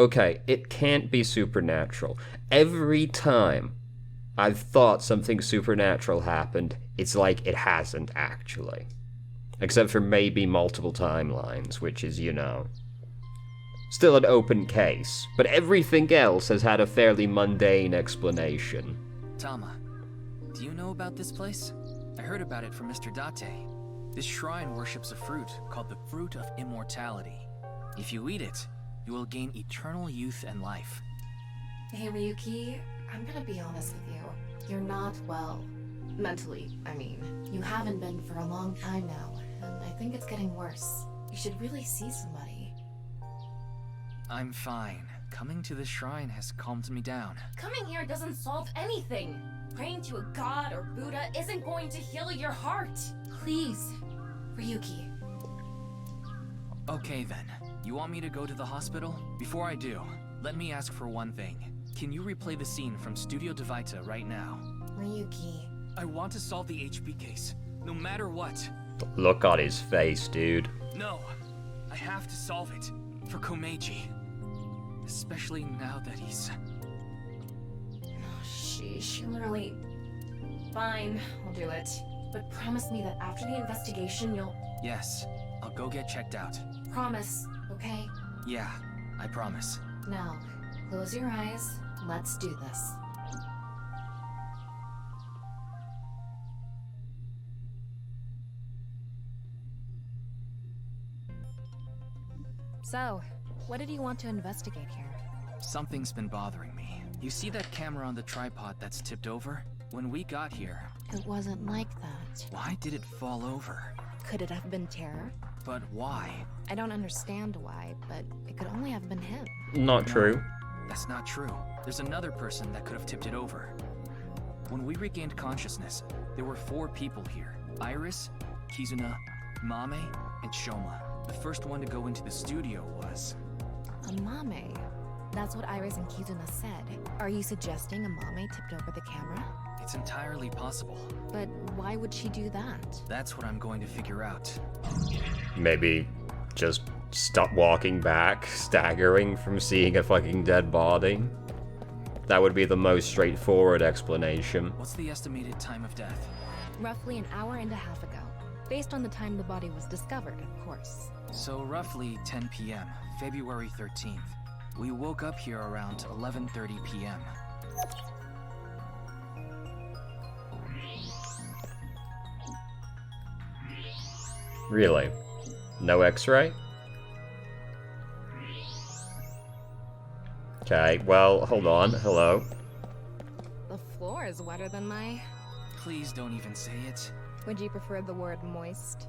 Okay, it can't be supernatural. Every time I've thought something supernatural happened, it's like it hasn't actually. Except for maybe multiple timelines, which is, you know, still an open case. But everything else has had a fairly mundane explanation. Tama, do you know about this place? I heard about it from Mr. Date. This shrine worships a fruit called the Fruit of Immortality. If you eat it, you will gain eternal youth and life. Hey Ryuki, I'm gonna be honest with you. You're not well. Mentally, I mean. You haven't been for a long time now, and I think it's getting worse. You should really see somebody. I'm fine. Coming to this shrine has calmed me down. Coming here doesn't solve anything. Praying to a god or Buddha isn't going to heal your heart. Please, Ryuki. Okay then. You want me to go to the hospital? Before I do, let me ask for one thing. Can you replay the scene from Studio Devita right now? Ryuki. I want to solve the HP case, no matter what. Look on his face, dude. No, I have to solve it. For Komeiji. Especially now that he's... Oh, sheesh, really... Fine, I'll do it. But promise me that after the investigation you'll... Yes, I'll go get checked out. Promise, okay? Yeah, I promise. Now, close your eyes. Let's do this. So, what did you want to investigate here? Something's been bothering me. You see that camera on the tripod that's tipped over? When we got here, It wasn't like that. why did it fall over? Could it have been terror? But why? I don't understand why, but it could only have been him. Not true. That's not true. There's another person that could have tipped it over. When we regained consciousness, there were 4 people here. Iris, Kizuna, Mame, and Shoma. The first one to go into the studio was... Amame. That's what Iris and Kizuna said. Are you suggesting Amame tipped over the camera? It's entirely possible. But why would she do that? That's what I'm going to figure out. Maybe just stop walking back, staggering from seeing a fucking dead body. That would be the most straightforward explanation. What's the estimated time of death? Roughly an hour and a half ago. Based on the time the body was discovered, of course. So roughly 10 p.m., February 13th. We woke up here around 11:30 p.m. Really? No x-ray? Okay, well, hold on. Hello? The floor is wetter than my... Please don't even say it. Would you prefer the word moist?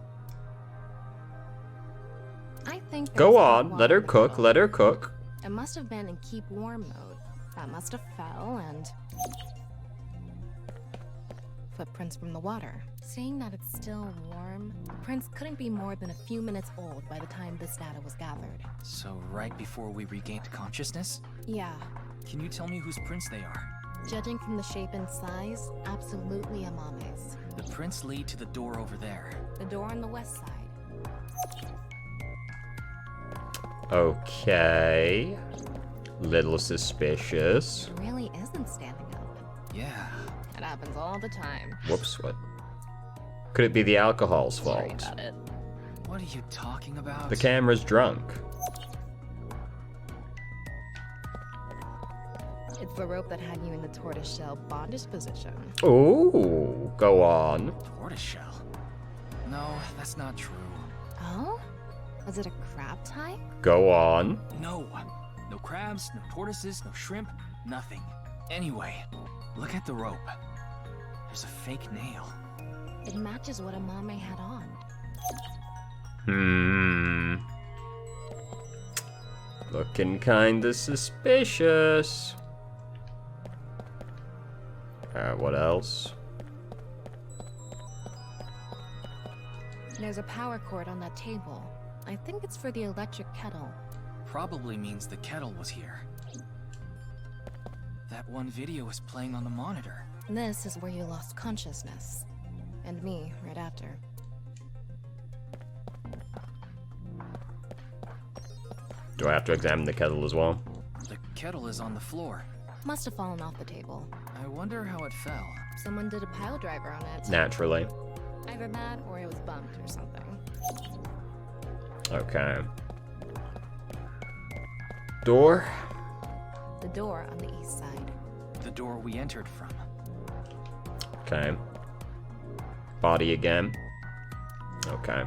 I think Go there's on, hot let her water cook, below. let her cook. It must have been in keep warm mode. That must have fell and... Footprints from the water. Seeing that it's still warm, the prints couldn't be more than a few minutes old by the time this data was gathered. So right before we regained consciousness? Yeah, Can you tell me whose prints they are? judging from the shape and size, absolutely Amame's. The prints lead to the door over there. The door on the west side. Okay. Little suspicious. It really isn't standing up. Yeah. It happens all the time. Whoops, what? Could it be the alcohol's Sorry fault? about it. What are you talking about? The camera's drunk. It's the rope that had you in the tortoiseshell bondage position. Ooh, go on. Tortoiseshell? No, that's not true. Oh? Was it a crab tie? Go on. No. No crabs, no tortoises, no shrimp, nothing. Anyway, look at the rope. There's a fake nail. It matches what Amame had on. Looking kinda suspicious. What else? There's a power cord on that table. I think it's for the electric kettle. Probably means the kettle was here. That one video is playing on the monitor. This is where you lost consciousness. And me, right after. Do I have to examine the kettle as well? kettle is on the floor. Must have fallen off the table. I wonder how it fell. Someone did a pile driver on it. Naturally. Either that or it was bumped or something. Okay. Door? The door on the east side. The door we entered from. Okay. Body again. Okay.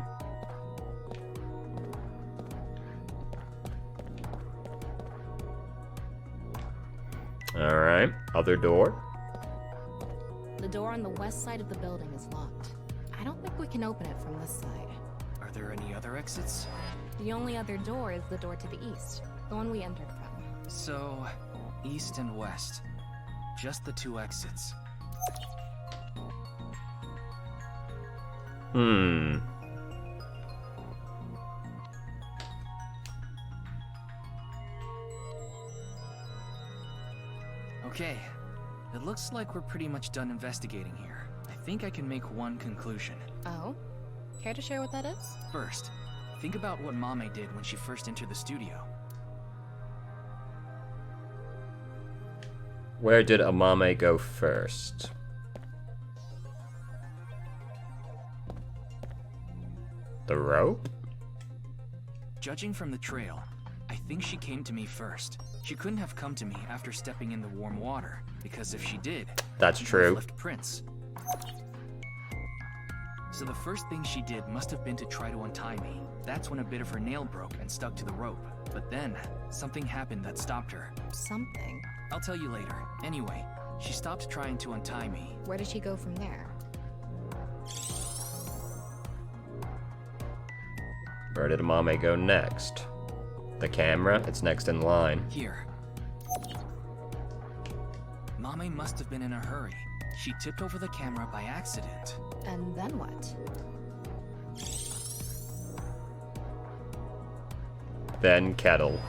Alright. Other door. The door on the west side of the building is locked. I don't think we can open it from this side. Are there any other exits? The only other door is the door to the east, the one we entered from. So, east and west. Just the 2 exits. Okay. It looks like we're pretty much done investigating here. I think I can make one conclusion. Oh? Care to share what that is? First, think about what Mame did when she first entered the studio. Where did Amame go first? The rope? Judging from the trail, I think she came to me first. She couldn't have come to me after stepping in the warm water, because if she did, That's she would have true. left prints. So the first thing she did must have been to try to untie me. That's when a bit of her nail broke and stuck to the rope. But then, something happened that stopped her. Something. I'll tell you later. Anyway, she stopped trying to untie me. Where did she go from there? Where did Amame go next? The camera? It's next in line. Here. Mame must have been in a hurry. She tipped over the camera by accident. And then what? Then kettle.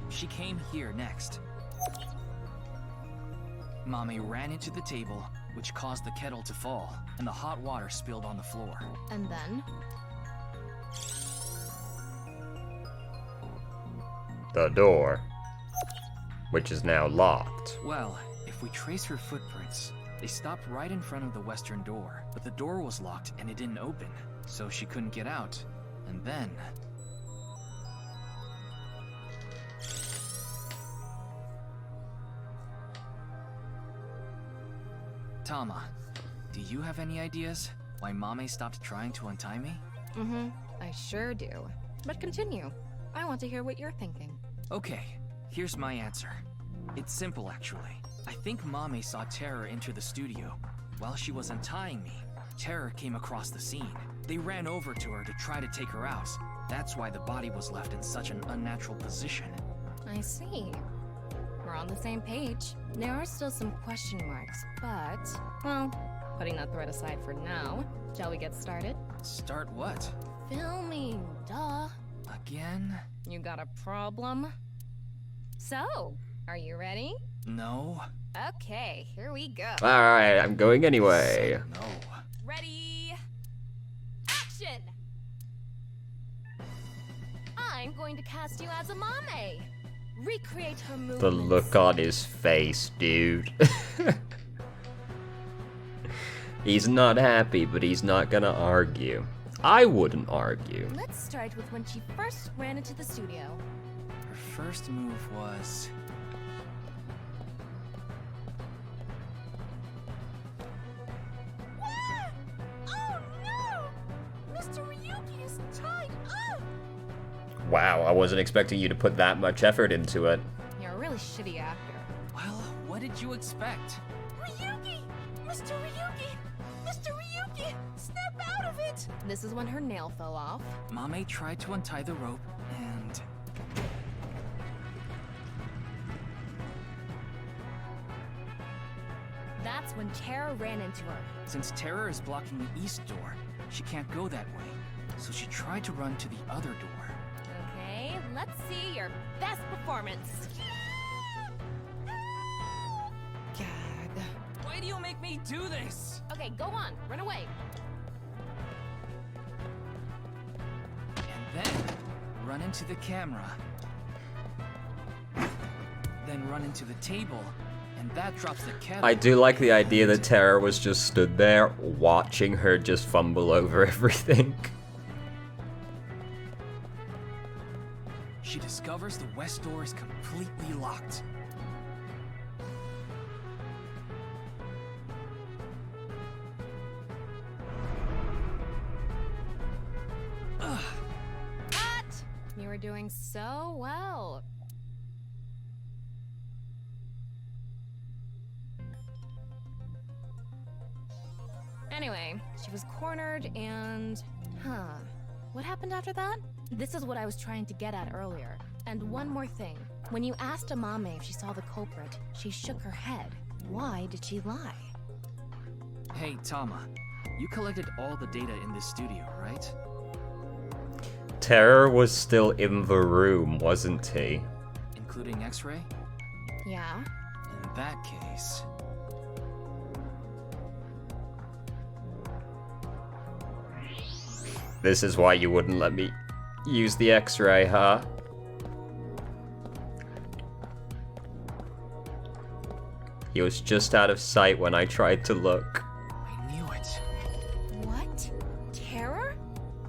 She came here next. Mame ran into the table, which caused the kettle to fall, and the hot water spilled on the floor. And then? The door. Which is now locked. Well, if we trace her footprints, they stopped right in front of the western door, but the door was locked and it didn't open, so she couldn't get out. And then... Tama, do you have any ideas why Mame stopped trying to untie me? Mm-hmm. I sure do. But continue. I want to hear what you're thinking. Okay, here's my answer. It's simple, actually. I think Mame saw Terror enter the studio. While she was untying me, Terror came across the scene. They ran over to her to try to take her out. That's why the body was left in such an unnatural position. I see. We're on the same page. There are still some question marks, but... Well, putting that thread aside for now, shall we get started? Start what? Filming, duh. Again? You got a problem? So, are you ready? No. Okay, here we go. Alright, I'm going anyway. No. Ready? Action! I'm going to cast you as a Mame. Recreate her movements. The look on his face, dude. He's not happy, but he's not gonna argue. I wouldn't argue. Let's start with when she first ran into the studio. Her first move was... Ah! Oh no! Mr. Ryuki is tied up! Wow, I wasn't expecting you to put that much effort into it. You're a really shitty actor. Well, what did you expect? Ryuki! Mr. Ryuki! Mr. Ryuki! Snap out of it! This is when her nail fell off. Mame tried to untie the rope, and... That's when Terror ran into her. Since Terror is blocking the east door, she can't go that way. So she tried to run to the other door. Okay, let's see your best performance. God. Why do you make me do this? Okay, go on. Run away. And then, run into the camera. Then and run into the table, and that drops the kettle. I do like the idea that Tara was just stood there watching her just fumble over everything. She discovers the west door is completely locked. Cut! You were doing so well. Anyway, she was cornered and... What happened after that? This is what I was trying to get at earlier. And one more thing. When you asked Amame if she saw the culprit, she shook her head. Why did she lie? Hey, Tama. You collected all the data in this studio, right? Terror was still in the room, wasn't he? Including X-ray? Yeah? In that case... This is why you wouldn't let me use the X-ray, huh? He was just out of sight when I tried to look. I knew it. What? Terror?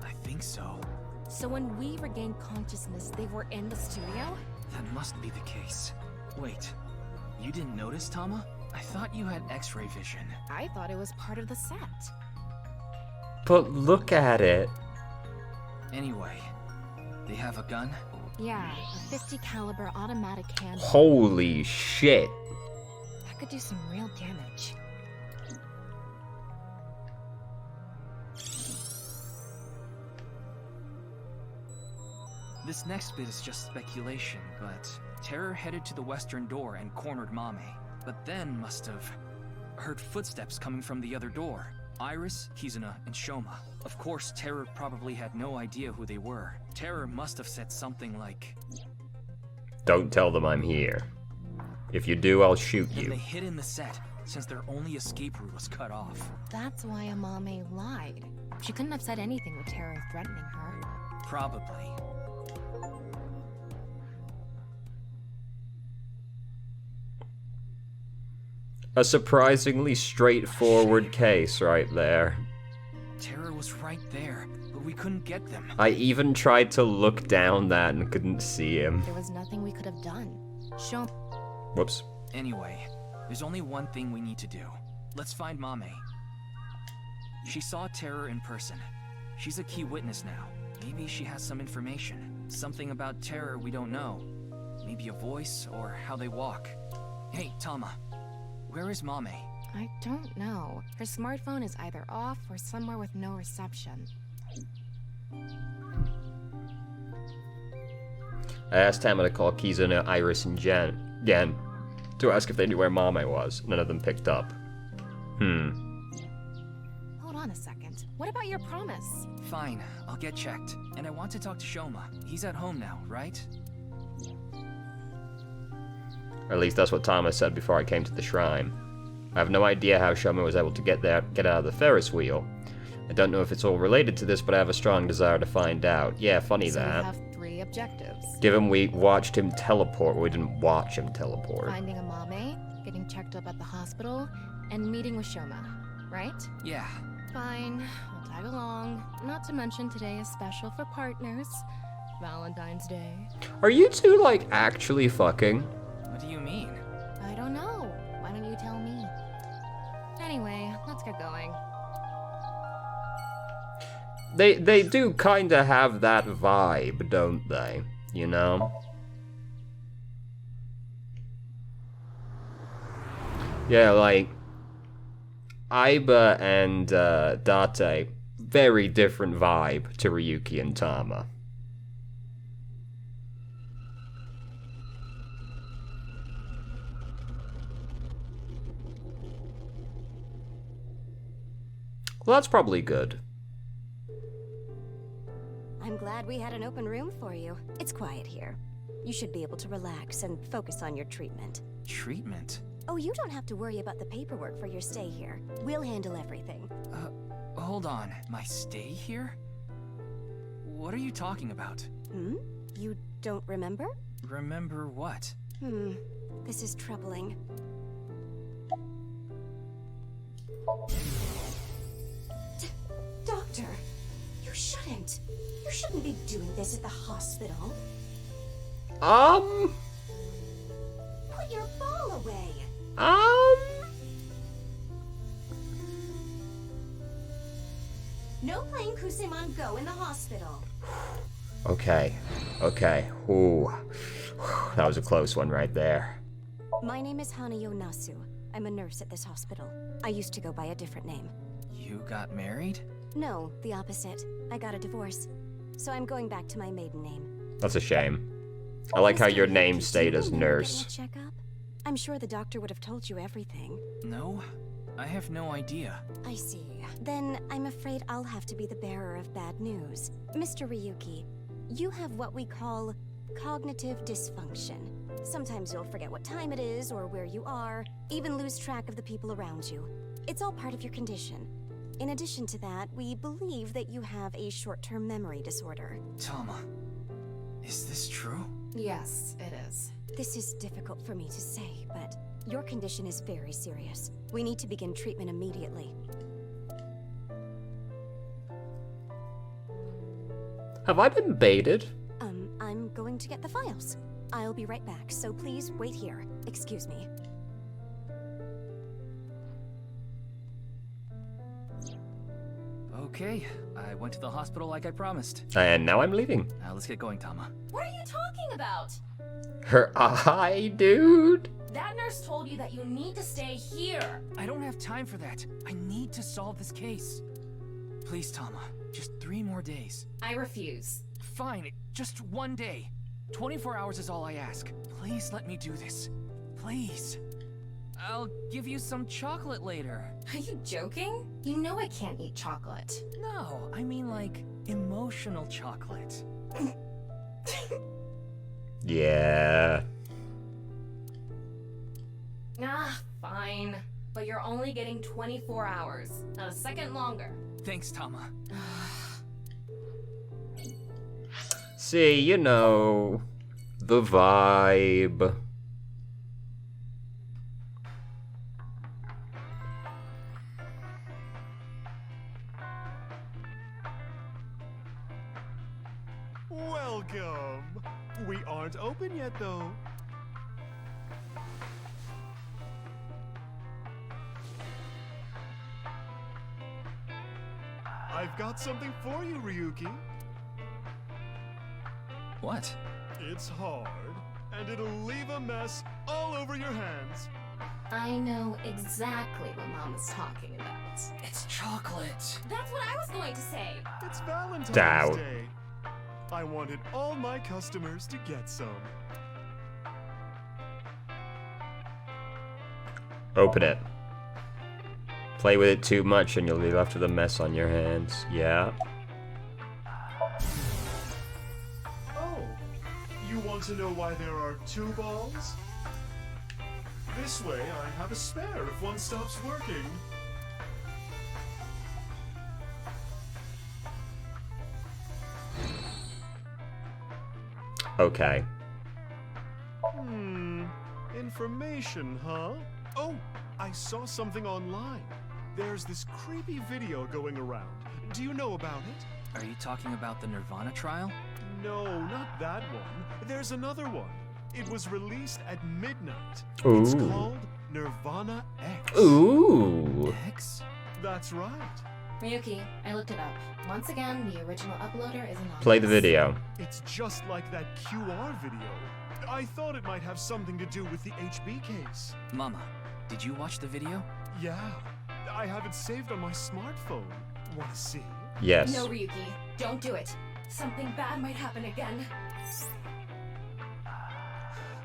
I think so. So when we regained consciousness, they were in the studio? That must be the case. Wait, you didn't notice, Tama? I thought you had X-ray vision. I thought it was part of the set. But look at it. Anyway, they have a gun? Yeah, a 50 caliber automatic handgun. Holy shit. That could do some real damage. This next bit is just speculation, but Terror headed to the western door and cornered Mame, but then must have heard footsteps coming from the other door. Iris, Kizuna, and Shoma. Of course, Terror probably had no idea who they were. Terror must have said something like, Don't tell them I'm here. If you do, I'll shoot then they you. hid in the set, since their only escape route was cut off. That's why Amame lied. She couldn't have said anything with Terror threatening her. Probably. A surprisingly straightforward case right there. Terror was right there, but we couldn't get them. I even tried to look down that and couldn't see him. There was nothing we could have done. Show. Whoops. Anyway, there's only one thing we need to do. Let's find Mame. She saw Terror in person. She's a key witness now. Maybe she has some information. Something about Terror we don't know. Maybe a voice or how they walk. Hey, Tama. Where is Mame? I don't know. Her smartphone is either off or somewhere with no reception. I asked Tama to call Kizuna, Iris, and Jen to ask if they knew where Mame was. None of them picked up. Hold on a second. What about your promise? Fine, I'll get checked. And I want to talk to Shoma. He's at home now, right? Or at least that's what Tama said before I came to the shrine. I have no idea how Shoma was able to get out of the Ferris wheel. I don't know if it's all related to this, but I have a strong desire to find out. Yeah, funny So that. we have 3 objectives. Given we watched him teleport, we didn't watch him teleport. Finding Amame, getting checked up at the hospital, and meeting with Shoma, right? Yeah. Fine, we'll tag along. Not to mention today is special for partners. Valentine's Day. Are you two, like, actually fucking? What do you mean? I don't know. Why don't you tell me? Anyway, let's get going. They do kinda have that vibe, don't they? You know? Yeah, like, Aiba and Date, very different vibe to Ryuki and Tama. Well, that's probably good. I'm glad we had an open room for you. It's quiet here. You should be able to relax and focus on your treatment. Treatment? Oh, you don't have to worry about the paperwork for your stay here. We'll handle everything. Hold on. My stay here? What are you talking about? Hmm? You don't remember? Remember what? This is troubling. Doctor, you shouldn't. You shouldn't be doing this at the hospital. Put your ball away. No playing Kuseman Go in the hospital. Okay. Ooh. That was a close one right there. My name is Hanayo Nasu. I'm a nurse at this hospital. I used to go by a different name. You got married? No, the opposite. I got a divorce. So I'm going back to my maiden name. That's a shame. I like how Mr. your name Yuki, stayed do you as remember nurse. getting a checkup? I'm sure the doctor would have told you everything. No, I have no idea. I see. Then I'm afraid I'll have to be the bearer of bad news. Mr. Ryuki, you have what we call cognitive dysfunction. Sometimes you'll forget what time it is or where you are, even lose track of the people around you. It's all part of your condition. In addition to that, we believe that you have a short-term memory disorder. Tama, is this true? Yes, it is. This is difficult for me to say, but your condition is very serious. We need to begin treatment immediately. Have I been baited? I'm going to get the files. I'll be right back, so please wait here. Excuse me. Okay, I went to the hospital like I promised. And now I'm leaving. Now let's get going, Tama. What are you talking about? Her eye, dude. That nurse told you that you need to stay here. I don't have time for that. I need to solve this case. Please, Tama, just 3 more days. I refuse. Fine, just 1 day. 24 hours is all I ask. Please let me do this. Please. I'll give you some chocolate later. Are you joking? You know I can't eat chocolate. No, I mean like emotional chocolate. Yeah. Fine. But you're only getting 24 hours, not a second longer. Thanks, Tama. See, you know, the vibe. Welcome. We aren't open yet, though. I've got something for you, Ryuki. What? It's hard, and it'll leave a mess all over your hands. I know exactly what Mom is talking about. It's chocolate. That's what I was going to say. It's Valentine's Doubt. Day. I wanted all my customers to get some. Open it. Play with it too much and you'll be left with a mess on your hands. Yeah. Oh, you want to know why there are 2 balls? This way, I have a spare if one stops working. Okay. Information, huh? Oh, I saw something online. There's this creepy video going around. Do you know about it? Are you talking about the nirvanA trial? No, not that one. There's another one. It was released at midnight. Ooh. It's called nirvanA X. Ooh. X? That's right. Ryuki, I looked it up. Once again, the original uploader is anonymous. Play the video. It's just like that QR video. I thought it might have something to do with the HB case. Mama, did you watch the video? Yeah, I have it saved on my smartphone. Want to see? Yes. No, Ryuki, don't do it. Something bad might happen again.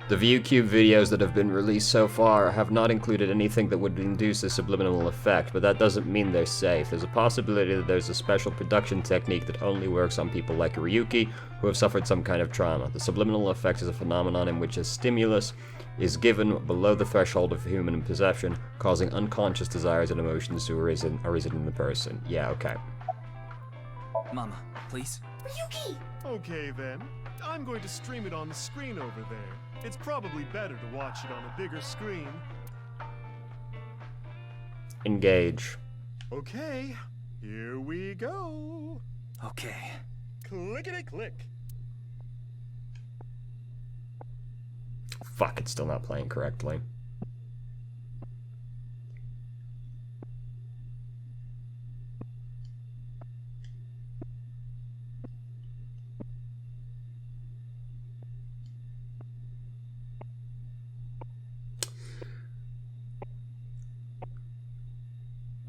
The ViewCube videos that have been released so far have not included anything that would induce a subliminal effect, but that doesn't mean they're safe. There's a possibility that there's a special production technique that only works on people like Ryuki, who have suffered some kind of trauma. The subliminal effect is a phenomenon in which a stimulus is given below the threshold of human perception, causing unconscious desires and emotions to arisen in the person. Yeah, okay. Mama, please. Ryuki! Okay then. I'm going to stream it on the screen over there. It's probably better to watch it on a bigger screen. Engage. Okay, here we go. Okay. Clickety-click. Fuck, it's still not playing correctly.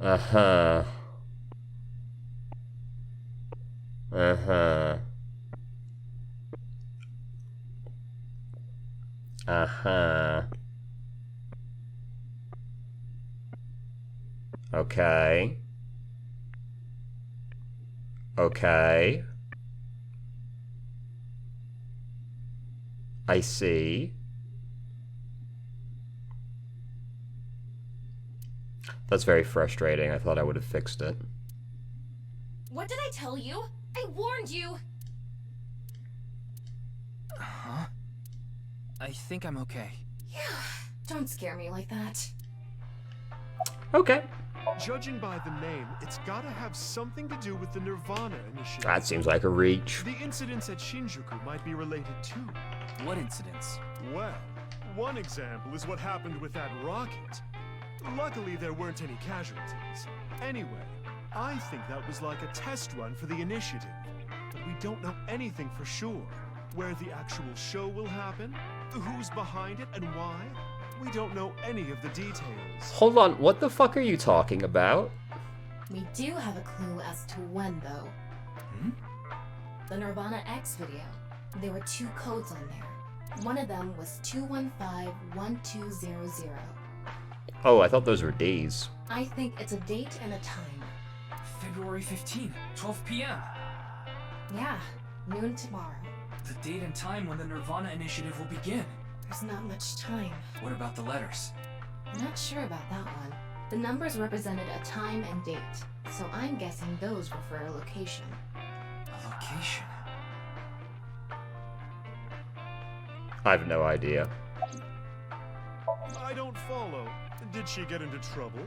Uh-huh. Uh-huh. Uh-huh. Okay. Okay. I see. That's very frustrating. I thought I would have fixed it. What did I tell you? I warned you! Huh? I think I'm okay. Yeah, don't scare me like that. Okay. Judging by the name, it's gotta have something to do with the nirvanA initiative. That seems like a reach. The incidents at Shinjuku might be related too. What incidents? Well, one example is what happened with that rocket. Luckily, there weren't any casualties. Anyway, I think that was like a test run for the initiative. But we don't know anything for sure. Where the actual show will happen, who's behind it, and why. We don't know any of the details. Hold on, what the fuck are you talking about? We do have a clue as to when, though. Hmm? The nirvanA X video. There were 2 codes on there. One of them was 215-1200. Oh, I thought those were Ds. I think it's a date and a time. February 15, 12 p.m. Yeah, noon tomorrow. The date and time when the nirvanA initiative will begin. There's not much time. What about the letters? I'm not sure about that one. The numbers represented a time and date, so I'm guessing those refer a location. A location? I have no idea. I don't follow. Did she get into trouble?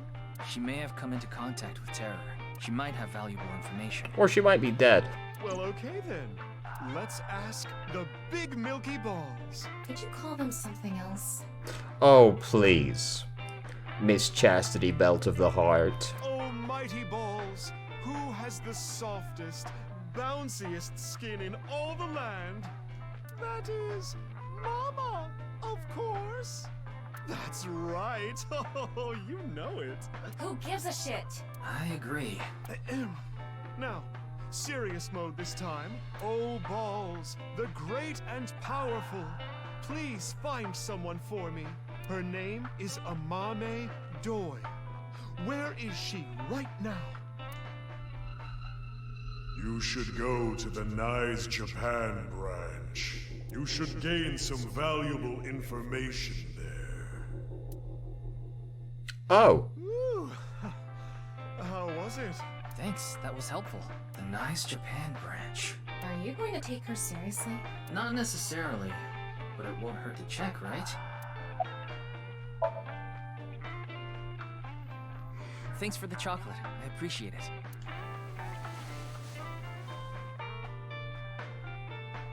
She may have come into contact with terror. She might have valuable information. Or she might be dead. Well, okay then. Let's ask the big milky balls. Could you call them something else? Oh, please. Miss Chastity Belt of the Heart. Oh, mighty balls, who has the softest, bounciest skin in all the land? That is Mama, of course. That's right. Oh, you know it. Who gives a shit? I agree. Now, serious mode this time. Oh, balls, the great and powerful. Please find someone for me. Her name is Amame Doi. Where is she right now? You should go to the Nice Japan branch. You should gain some valuable information there. Oh. Ooh. How was it? Thanks, that was helpful. The Nice Japan branch. Are you going to take her seriously? Not necessarily, but it won't hurt to check, right? Thanks for the chocolate. I appreciate it.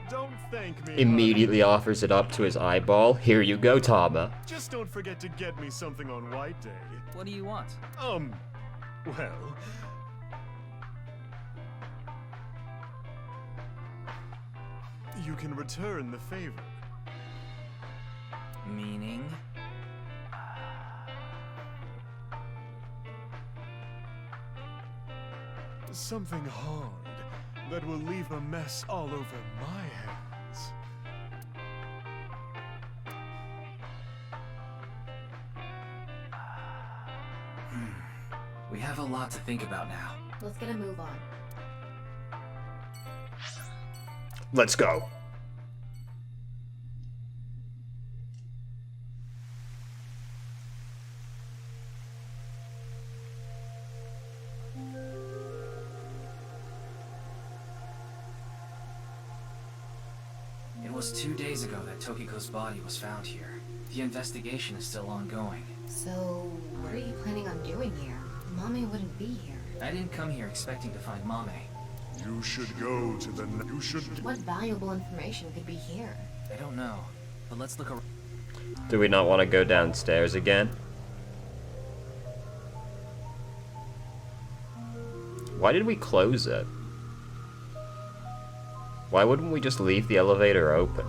Don't thank me. Immediately offers it up to his eyeball. Here you go, Tama. Just don't forget to get me something on White Day. What do you want? Well... You can return the favor. Meaning? Something hard that will leave a mess all over my hands. We have a lot to think about now. Let's get a move on. Let's go. was 2 days ago that Tokiko's body was found here. The investigation is still ongoing. So, what are you planning on doing here? Mommy wouldn't be here. I didn't come here expecting to find Mame. You should go to the... You should... What valuable information could be here? I don't know, but let's look around. Do we not want to go downstairs again? Why did we close it? Why wouldn't we just leave the elevator open?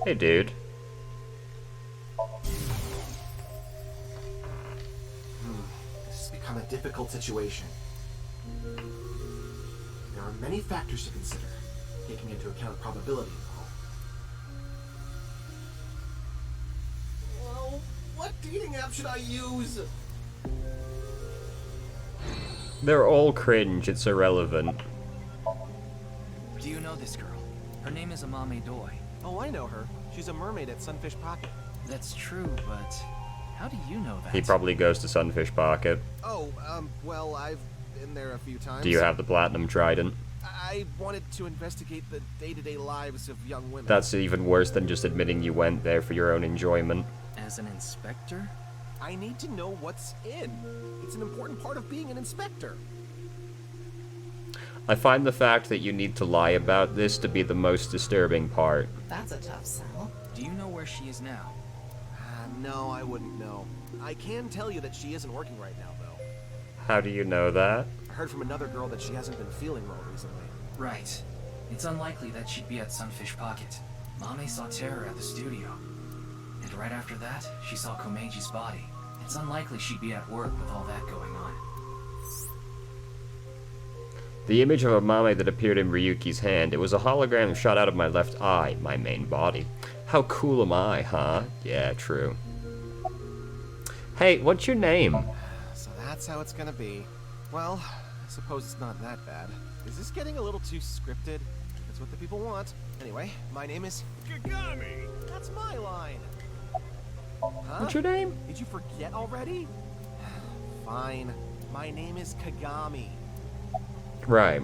Hey, dude. This has become a difficult situation. There are many factors to consider, taking into account probability and all. Well, what dating app should I use? They're all cringe, it's irrelevant. Do you know this girl? Her name is Amame Doi. Oh, I know her. She's a mermaid at Sunfish Pocket. That's true, but how do you know that? He probably goes to Sunfish Pocket. Oh, well, I've been there a few times. Do you have the Platinum Trident? I wanted to investigate the day-to-day lives of young women. That's even worse than just admitting you went there for your own enjoyment. As an inspector? I need to know what's in. It's an important part of being an inspector. I find the fact that you need to lie about this to be the most disturbing part. That's a tough sell. Do you know where she is now? No, I wouldn't know. I can tell you that she isn't working right now, though. How do you know that? I heard from another girl that she hasn't been feeling well recently. Right. It's unlikely that she'd be at Sunfish Pocket. Mame saw Terror at the studio. And right after that, she saw Komeji's body. It's unlikely she'd be at work with all that going on. The image of a Mame that appeared in Ryuki's hand, it was a hologram shot out of my left eye, my main body. How cool am I, huh? Yeah, true. Hey, what's your name? So that's how it's gonna be. Well, I suppose it's not that bad. Is this getting a little too scripted? That's what the people want. Anyway, my name is Kagami. That's my line. Huh? What's your name? Did you forget already? Fine. My name is Kagami. Right.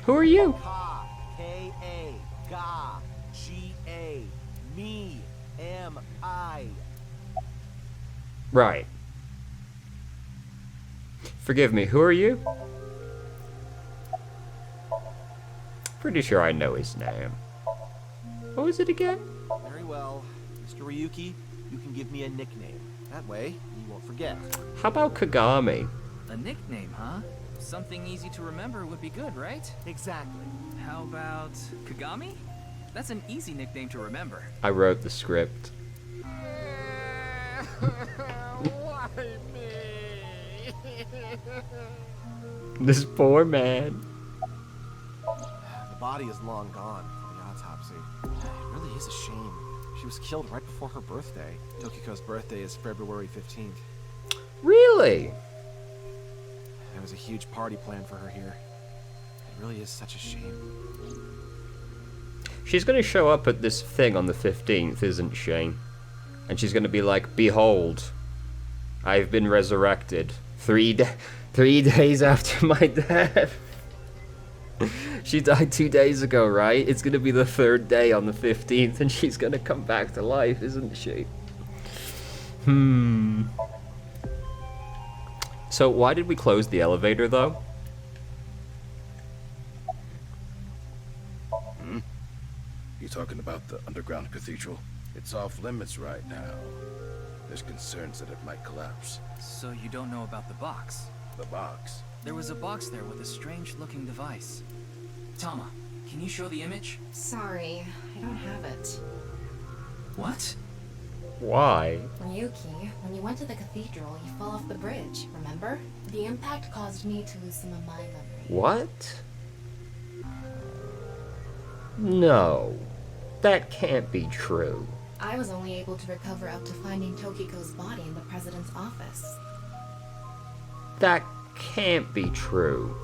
Who are you? Ka. K-A. Ga. G-A. Me. M-I. Right. Forgive me, who are you? Pretty sure I know his name. What was it again? Very well. Mr. Ryuki, you can give me a nickname. That way, you won't forget. How about Kagami? A nickname, huh? Something easy to remember would be good, right? Exactly. How about Kagami? That's an easy nickname to remember. I wrote the script. Why me? This poor man. The body is long gone for the autopsy. It really is a shame. She was killed right before her birthday. Tokiko's birthday is February 15th. Really? There was a huge party planned for her here. It really is such a shame. She's gonna show up at this thing on the 15th, isn't she? And she's gonna be like, behold, I've been resurrected 3 days after my death. She died 2 days ago, right? It's gonna be the 3rd day on the 15th, and she's gonna come back to life, isn't she? So why did we close the elevator, though? You talking about the underground cathedral? It's off limits right now. There's concerns that it might collapse. So you don't know about the box? The box. There was a box there with a strange-looking device. Tama, can you show the image? Sorry, I don't have it. What? Why? Ryuki, when you went to the cathedral, you fell off the bridge, remember? The impact caused me to lose some of my memory. What? No. That can't be true. I was only able to recover up to finding Tokiko's body in the president's office. That can't be true.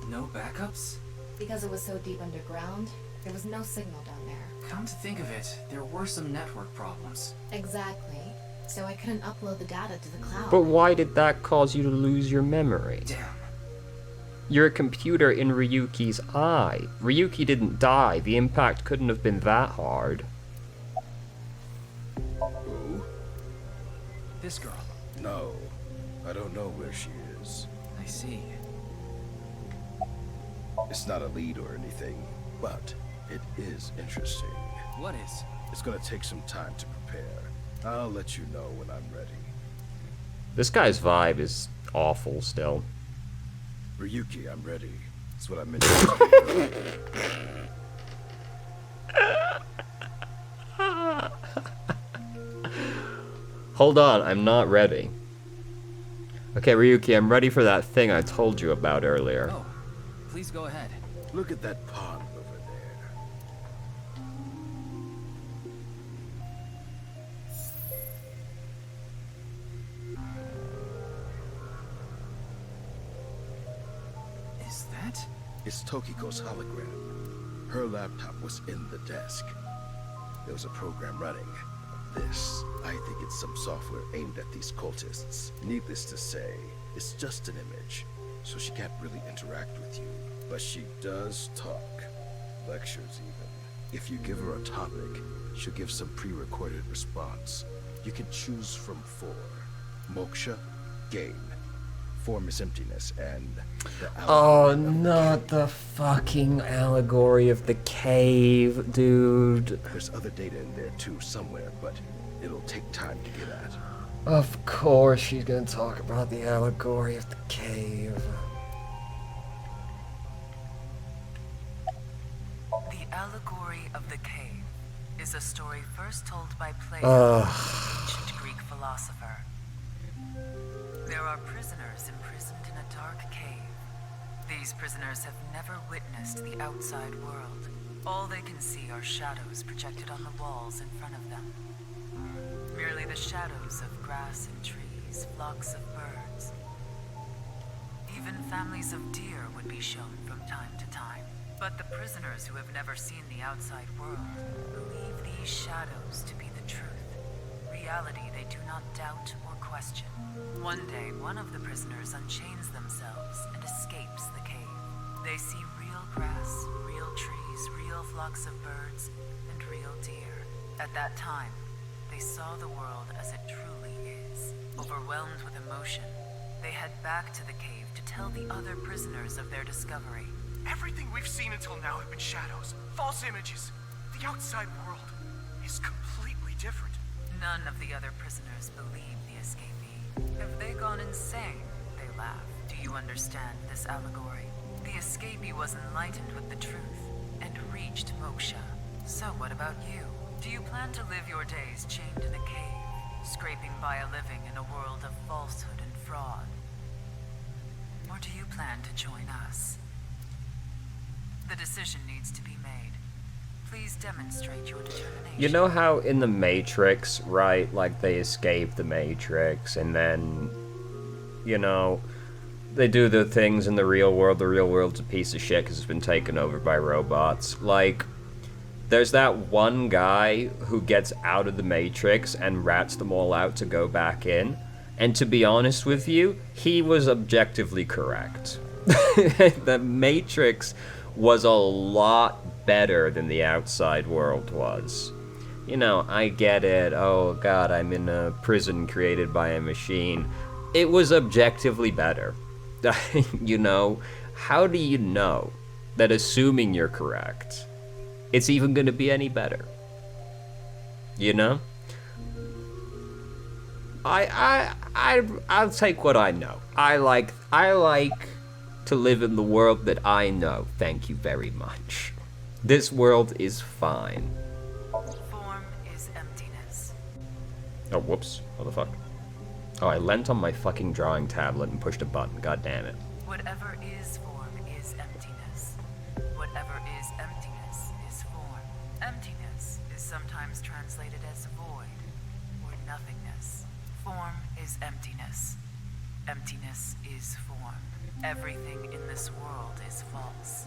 No backups? Because it was so deep underground, there was no signal down there. Come to think of it, there were some network problems. Exactly. So I couldn't upload the data to the cloud. But why did that cause you to lose your memory? Damn. You're a computer in Ryuki's eye. Ryuki didn't die. The impact couldn't have been that hard. Who? This girl. No, I don't know where she is. I see. It's not a lead or anything, but it is interesting. What is? It's gonna take some time to prepare. I'll let you know when I'm ready. This guy's vibe is awful still. Ryuki, I'm ready. That's what I meant to say. Hold on, I'm not ready. Okay, Ryuki, I'm ready for that thing I told you about earlier. Oh, please go ahead. Look at that pond over there. Is that? It's Tokiko's hologram. Her laptop was in the desk. There was a program running. This, I think it's some software aimed at these cultists. Needless to say, it's just an image, so she can't really interact with you. But she does talk. Lectures even. If you give her a topic, she'll give some pre-recorded response. You can choose from 4. Moksha, gain. Form is emptiness, and the Oh, not the fucking allegory of the cave, dude. There's other data in there too somewhere, but it'll take time to get at. Of course she's gonna talk about the allegory of the cave. The allegory of the cave is a story first told by Plato, an ancient Greek philosopher. There are prisoners imprisoned in a dark cave. These prisoners have never witnessed the outside world. All they can see are shadows projected on the walls in front of them. Merely the shadows of grass and trees, flocks of birds. Even families of deer would be shown from time to time. But the prisoners who have never seen the outside world believe these shadows to be the truth. Reality they do not doubt or question. One day, one of the prisoners unchains themselves and escapes the cave. They see real grass, real trees, real flocks of birds, and real deer. At that time, they saw the world as it truly is. Overwhelmed with emotion, they head back to the cave to tell the other prisoners of their discovery. Everything we've seen until now have been shadows, false images. The outside world is completely different. None of the other prisoners believe the escapee. Have they gone insane? They laugh. Do you understand this allegory? The escapee was enlightened with the truth and reached moksha. So what about you? Do you plan to live your days chained in a cave, scraping by a living in a world of falsehood and fraud? Or do you plan to join us? The decision needs to be made. Please demonstrate your determination. You know how in the Matrix, right, like they escape the Matrix and then, you know, they do the things in the real world's a piece of shit because it's been taken over by robots. Like, there's that one guy who gets out of the Matrix and rats them all out to go back in. And to be honest with you, he was objectively correct. The Matrix was a lot better than the outside world was. You know, I get it. Oh god, I'm in a prison created by a machine. It was objectively better. You know, how do you know that assuming you're correct, it's even going to be any better? You know? I'll take what I know. I like to live in the world that I know. Thank you very much. This world is fine. Form is emptiness. Oh, whoops. What the fuck? Oh, I leant on my fucking drawing tablet and pushed a button. God damn it. Whatever is form is emptiness. Whatever is emptiness is form. Emptiness is sometimes translated as void or nothingness. Form is emptiness. Emptiness is form. Everything in this world is false.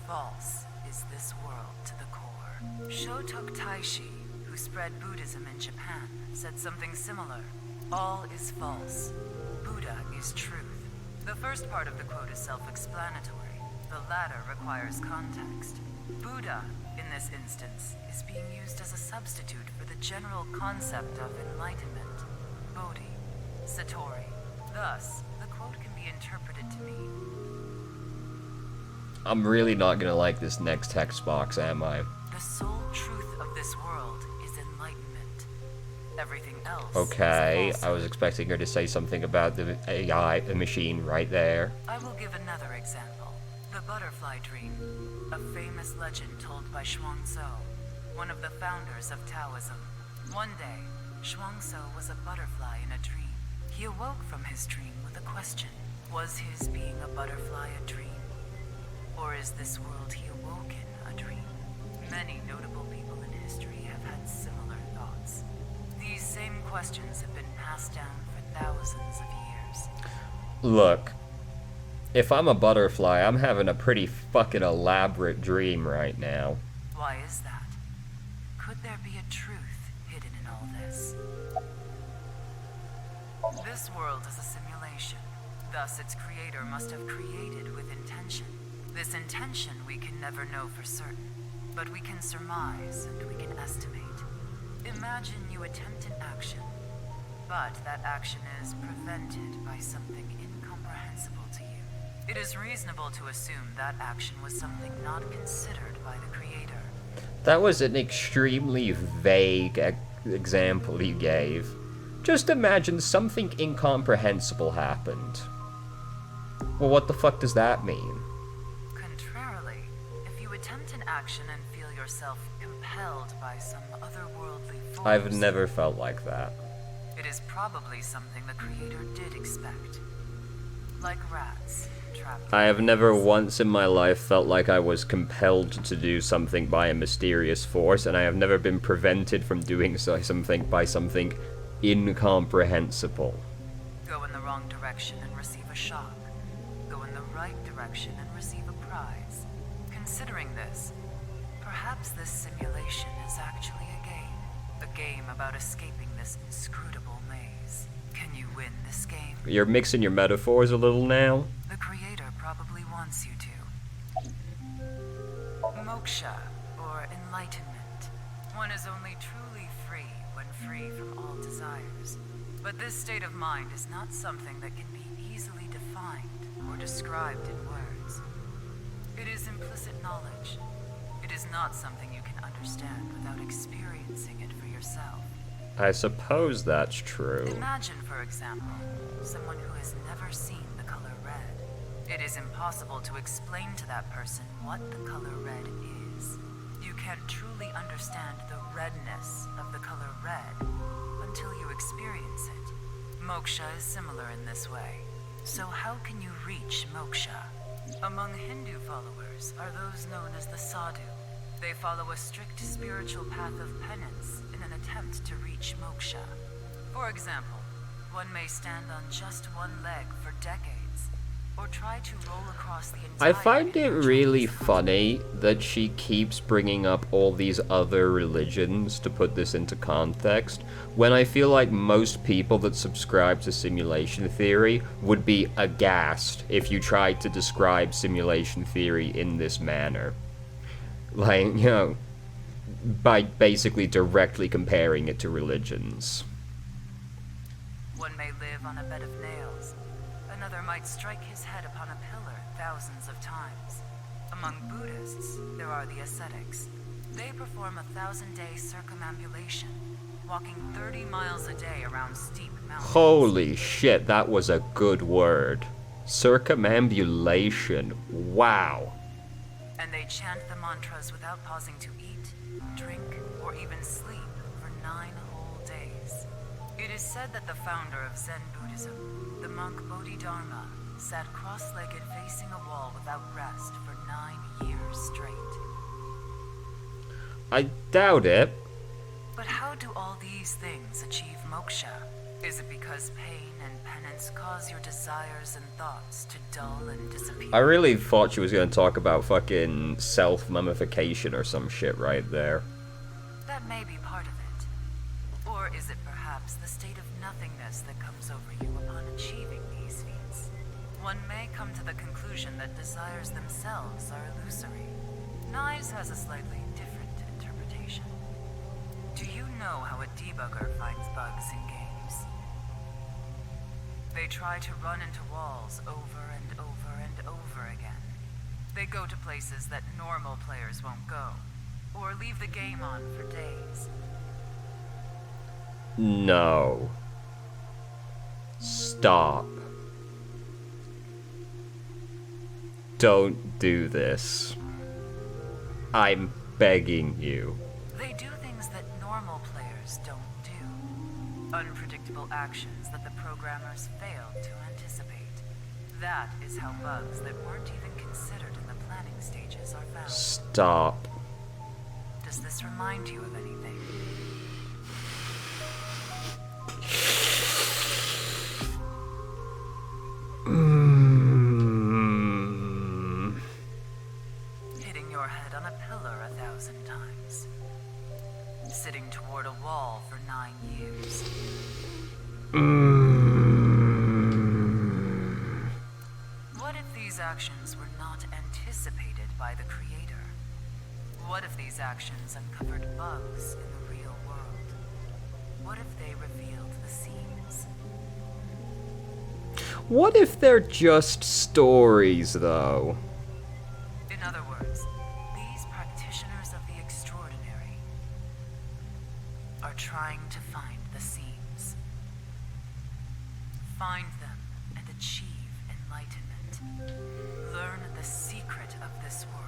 False is this world to the core. Shotok Taishi, who spread Buddhism in Japan, said something similar. All is false. Buddha is truth. The first part of the quote is self-explanatory. The latter requires context. Buddha, in this instance, is being used as a substitute for the general concept of enlightenment, Bodhi, Satori. Thus, the quote can be interpreted to mean... I'm really not gonna like this next text box, am I? The sole truth of this world is enlightenment. Everything else Okay, is I was expecting her to say something about the AI, the machine, right there. I will give another example. The butterfly dream, a famous legend told by Shuangzi, one of the founders of Taoism. One day, Shuangzi was a butterfly in a dream. He awoke from his dream with a question. Was his being a butterfly a dream? Or is this world he awoke in a dream? Many notable people in history have had similar thoughts. These same questions have been passed down for thousands of years. Look, if I'm a butterfly, I'm having a pretty fucking elaborate dream right now. Why is that? Could there be a truth hidden in all this? This world is a simulation. Thus, its creator must have created with intention. This intention we can never know for certain, but we can surmise and we can estimate. Imagine you attempt an action, but that action is prevented by something incomprehensible to you. It is reasonable to assume that action was something not considered by the creator. That was an extremely vague example you gave. Just imagine something incomprehensible happened. Well, what the fuck does that mean? Contrarily, if you attempt an action and feel yourself compelled by some otherworldly force... I've never felt like that. It is probably something the creator did expect. Like rats trapped... I have never once in my life felt like I was compelled to do something by a mysterious force, and I have never been prevented from doing something by something incomprehensible. Go in the wrong direction and receive a shock. Go in the right direction and receive a prize. Considering this, perhaps this simulation is actually a game. A game about escaping this inscrutable maze. Can you win this game? You're mixing your metaphors a little now. The creator probably wants you to. Moksha, or enlightenment. One is only truly free when free from all desires. But this state of mind is not something that can be easily defined or described in words. It is implicit knowledge. It is not something you can understand without experiencing it for yourself. I suppose that's true. Imagine, for example, someone who has never seen the color red. It is impossible to explain to that person what the color red is. You can't truly understand the redness of the color red until you experience it. Moksha is similar in this way. So how can you reach moksha? Among Hindu followers are those known as the sadhu. They follow a strict spiritual path of penance in an attempt to reach moksha. For example, one may stand on just one leg for decades, or try to roll across the entire... I find it really funny that she keeps bringing up all these other religions to put this into context, when I feel like most people that subscribe to simulation theory would be aghast if you tried to describe simulation theory in this manner. Like, you know, by basically directly comparing it to religions. One may live on a bed of nails. Another might strike his head upon a pillar thousands of times. Among Buddhists, there are the ascetics. They perform a 1000-day circumambulation, walking 30 miles a day around steep mountains. Holy shit, that was a good word. Circumambulation. Wow. And they chant the mantras without pausing to eat, drink, or even sleep for 9 whole days. It is said that the founder of Zen Buddhism, the monk Bodhidharma, sat cross-legged facing a wall without rest for 9 years straight. I doubt it. But how do all these things achieve moksha? Is it because pain and penance cause your desires and thoughts to dull and disappear? I really thought she was going to talk about fucking self-mummification or some shit right there. That may be part of it. Or is it perhaps the state of nothingness that comes over you upon achieving these feats? one may come to the conclusion that desires themselves are illusory. Knives has a slightly different interpretation. Do you know how a debugger finds bugs in games? They try to run into walls over and over and over again. They go to places that normal players won't go, or leave the game on for days. No. Stop. Don't do this. I'm begging you. They do things that normal players don't do. Unpredictable actions that the programmers failed to anticipate. That is how bugs that weren't even considered in the planning stages are found. Stop. Does this remind you of anything? Hitting your head on a pillar 1,000 times. Sitting toward a wall for 9 years. What if these actions were not anticipated by the creator? What if these actions uncovered bugs in the real world? What if they revealed the seams? What if they're just stories, though? In other words, these practitioners of the extraordinary are trying to find the seams. Find them and achieve enlightenment. Learn the secret of this world.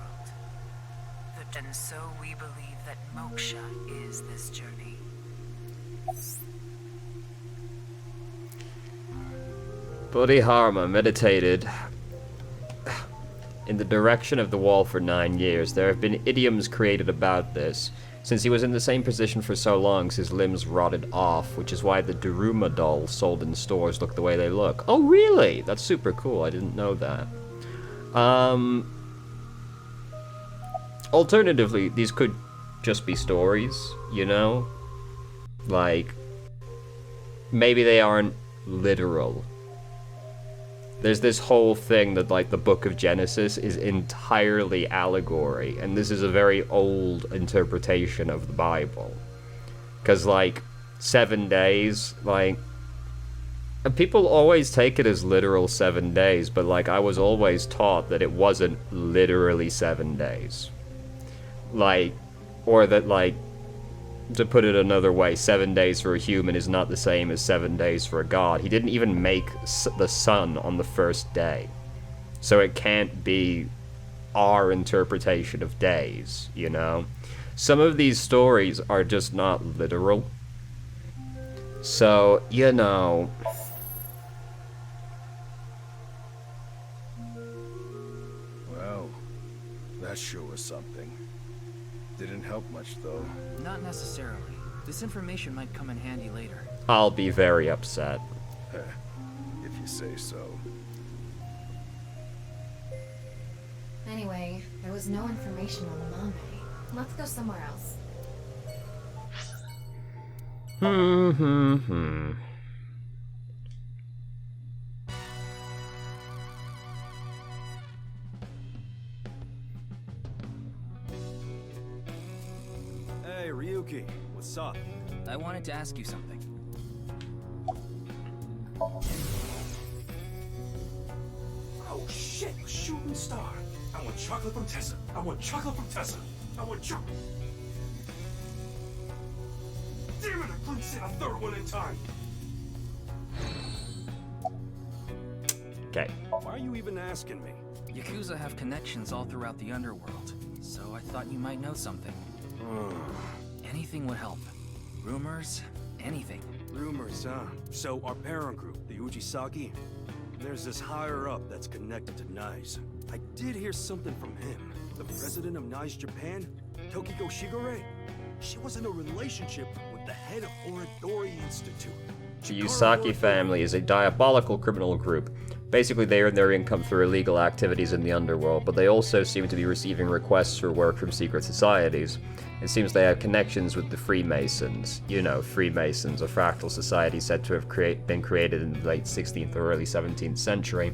And so we believe that moksha is this journey. Bodhidharma meditated in the direction of the wall for 9 years. There have been idioms created about this. Since he was in the same position for so long, his limbs rotted off, which is why the Daruma dolls sold in stores look the way they look. Oh, really? That's super cool. I didn't know that. Alternatively, these could just be stories, you know? Like, maybe they aren't literal. There's this whole thing that, like, the Book of Genesis is entirely allegory, and this is a very old interpretation of the Bible. Because, like, 7 days, like, people always take it as literal 7 days, but, like, I was always taught that it wasn't literally 7 days. Like, or that, like, to put it another way, 7 days for a human is not the same as 7 days for a god. He didn't even make the sun on the first day. So it can't be our interpretation of days, you know? Some of these stories are just not literal. So, you know... Well, that sure was something. Didn't help much, though. Not necessarily. This information might come in handy later. I'll be very upset. If you say so. Anyway, there was no information on the Mame. Let's go somewhere else. Hey, Ryuki, what's up? I wanted to ask you something. Oh shit, a shooting star. I want chocolate from Tessa. I want chocolate from Tessa. I want chocolate. Damn it, I couldn't say a third one in time. Okay. Why are you even asking me? Yakuza have connections all throughout the underworld, so I thought you might know something. Anything would help. Rumors, anything. Rumors, huh? So our parent group, the Ujisaki, there's this higher up that's connected to NICE. I did hear something from him. The president of NICE Japan, Tokiko Shigure. She was in a relationship with the head of Oridori Institute. The Yusaki family is a diabolical criminal group. Basically, they earn their income through illegal activities in the underworld, but they also seem to be receiving requests for work from secret societies. It seems they have connections with the Freemasons. You know, Freemasons, a fractal society said to have been created in the late 16th or early 17th century.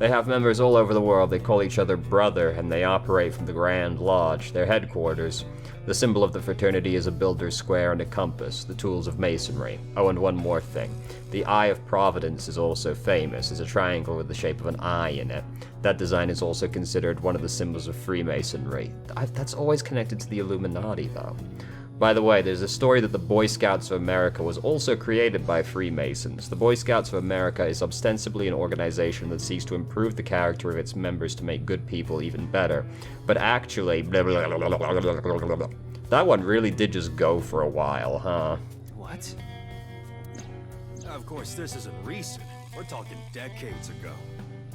They have members all over the world. They call each other brother, and they operate from the Grand Lodge, their headquarters. The symbol of the fraternity is a builder's square and a compass, the tools of masonry. Oh, and one more thing. The Eye of Providence is also famous. It's a triangle with the shape of an eye in it. That design is also considered one of the symbols of Freemasonry. That's always connected to the Illuminati, though. By the way, there's a story that the Boy Scouts of America was also created by Freemasons. The Boy Scouts of America is ostensibly an organization that seeks to improve the character of its members to make good people even better. But actually, blah, blah, blah, blah, blah, blah, blah, blah. That one really did just go for a while, huh? What? Of course, this isn't recent. We're talking decades ago.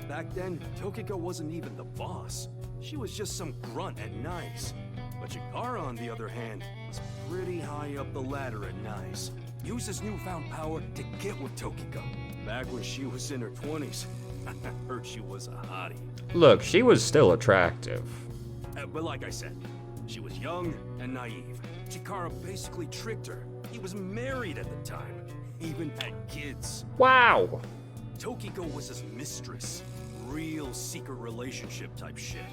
Back then, Tokiko wasn't even the boss. She was just some grunt at NICE. But Chikara, on the other hand, was pretty high up the ladder at NICE. Used his newfound power to get with Tokiko. Back when she was in her 20s. I heard she was a hottie. Look, she was still attractive. But like I said, she was young and naive. Chikara basically tricked her. He was married at the time. Even had kids. Wow! Tokiko was his mistress. Real secret relationship type shit.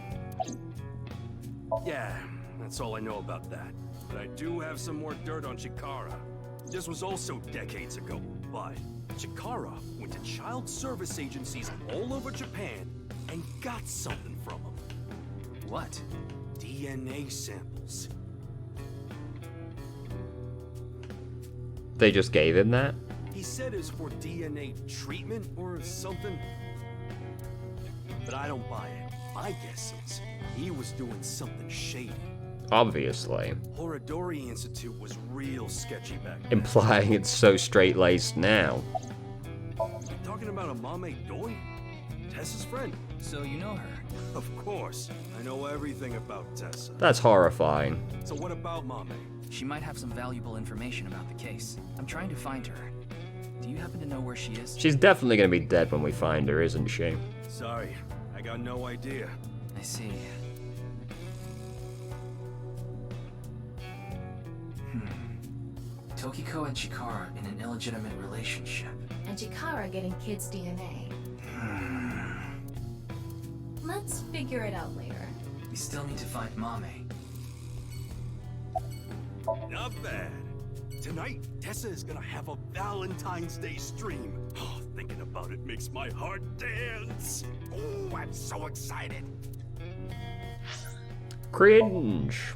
Yeah, that's all I know about that. But I do have some more dirt on Chikara. This was also decades ago, but Chikara went to child service agencies all over Japan and got something from them. What? DNA samples. They just gave him that? He said it's for DNA treatment or something. But I don't buy it. My guess is he was doing something shady. Obviously. Horodori Institute was real sketchy back then. Implying it's so straight-laced now. You talking about a Mame Doi? Tessa's friend? So you know her? Of course. I know everything about Tessa. That's horrifying. So what about Mame? She might have some valuable information about the case. I'm trying to find her. Do you happen to know where she is? She's definitely gonna be dead when we find her, isn't she? Sorry, I got no idea. I see. Tokiko and Chikara in an illegitimate relationship. And Chikara getting kids' DNA. Let's figure it out later. We still need to find Mame. Not bad. Tonight, Tessa is gonna have a Valentine's Day stream. Oh, thinking about it makes my heart dance. Oh, I'm so excited. Cringe.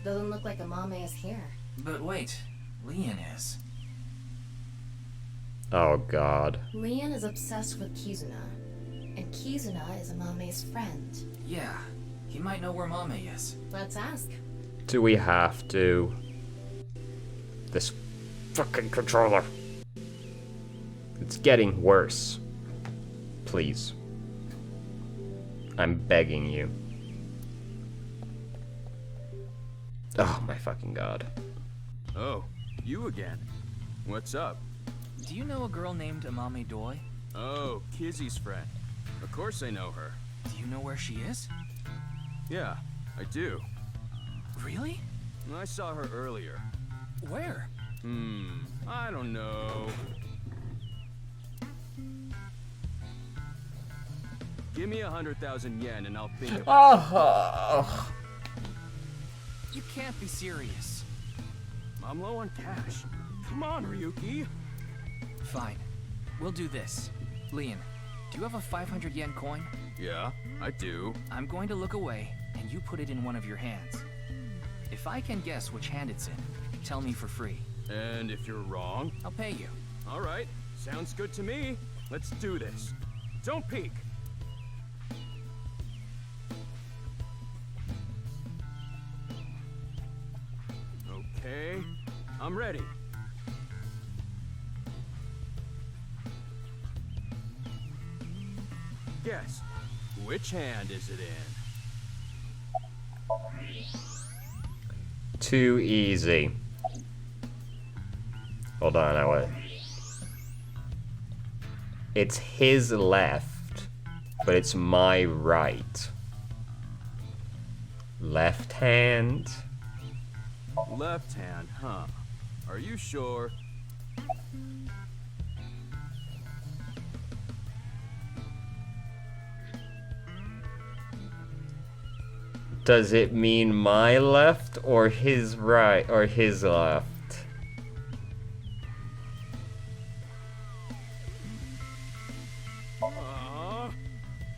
Doesn't look like Amame is here. But wait, Leon is. Oh god. Leon is obsessed with Kizuna. And Kizuna is Amame's friend. Yeah, he might know where Mame is. Let's ask. Do we have to? This fucking controller. It's getting worse. Please. I'm begging you. Oh my fucking god. Oh, you again. What's up? Do you know a girl named Amame Doi? Oh, Kizzy's friend. Of course I know her. Do you know where she is? Yeah, I do. Really? I saw her earlier. Where? I don't know. Give me 100,000 yen and I'll think about it. You can't be serious. I'm low on cash. Come on, Ryuki. Fine. We'll do this. Leon, do you have a 500 yen coin? Yeah, I do. I'm going to look away, and you put it in one of your hands. If I can guess which hand it's in, tell me for free. And if you're wrong? I'll pay you. All right, sounds good to me. Let's do this. Don't peek. Okay, I'm ready. Guess, which hand is it in? Too easy. Hold on, I wait. It's his left, but it's my right. Left hand? Left hand, huh? Are you sure? Does it mean my left or his right or his left?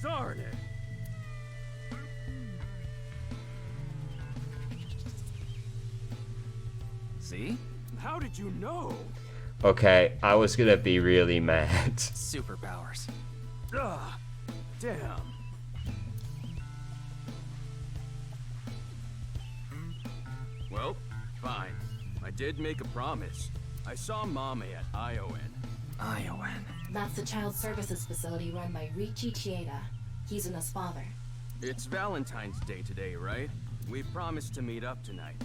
Darn it. See? How did you know? Okay, I was gonna be really mad. Superpowers. Ugh, damn. Well, fine. I did make a promise. I saw Mame at ION. ION. That's the child services facility run by Richie Chieda. He's Ina's father. It's Valentine's Day today, right? We promised to meet up tonight.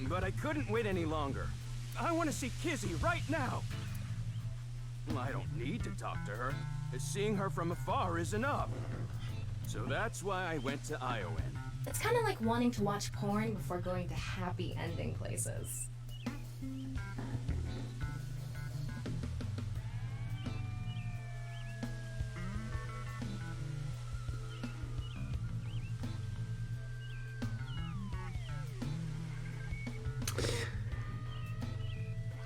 But I couldn't wait any longer. I want to see Kizzy right now. I don't need to talk to her. Seeing her from afar is enough. So that's why I went to ION. It's kind of like wanting to watch porn before going to happy ending places.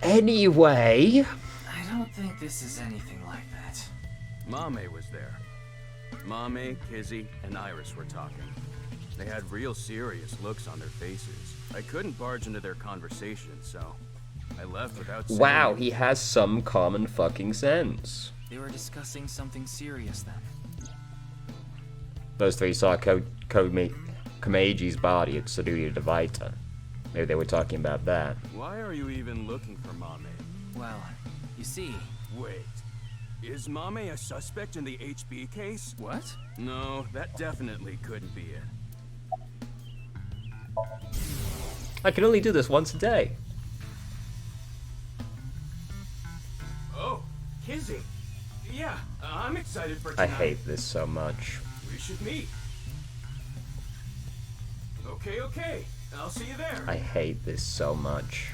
Anyway, I don't think this is anything like that. Mame was there. Mame, Kizzy, and Iris were talking. They had real serious looks on their faces. I couldn't barge into their conversation, so I left without saying wow, anything. he has some common fucking sense. They were discussing something serious then. Those three saw Komeji's body at Studio Divita. Maybe they were talking about that. Why are you even looking for Mame? Well, you see... Wait. Is Mame a suspect in the HB case? What? No, that definitely couldn't be it. I can only do this once a day. Oh, Kizzy. Yeah, I'm excited for I tonight. hate this so much. We should meet. Okay. I'll see you there. I hate this so much.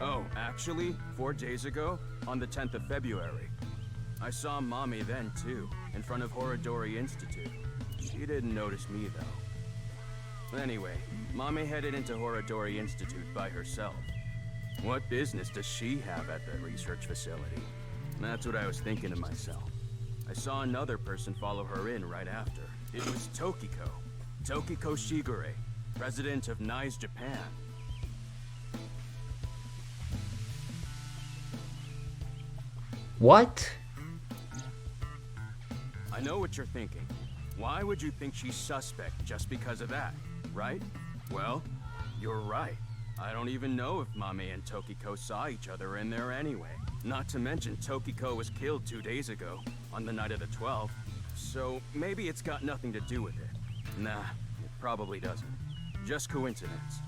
Oh, actually, 4 days ago, on the 10th of February, I saw Mame then, too, in front of Horodori Institute. She didn't notice me, though. Anyway, Mame headed into Horodori Institute by herself. What business does she have at the research facility? That's what I was thinking to myself. I saw another person follow her in right after. It was Tokiko. Tokiko Shigure, president of NICE Japan. What? I know what you're thinking. Why would you think she's suspect just because of that, right? Well, you're right. I don't even know if Mame and Tokiko saw each other in there anyway. Not to mention Tokiko was killed 2 days ago, on the night of the 12th. So maybe it's got nothing to do with it. Nah, it probably doesn't. Just coincidence.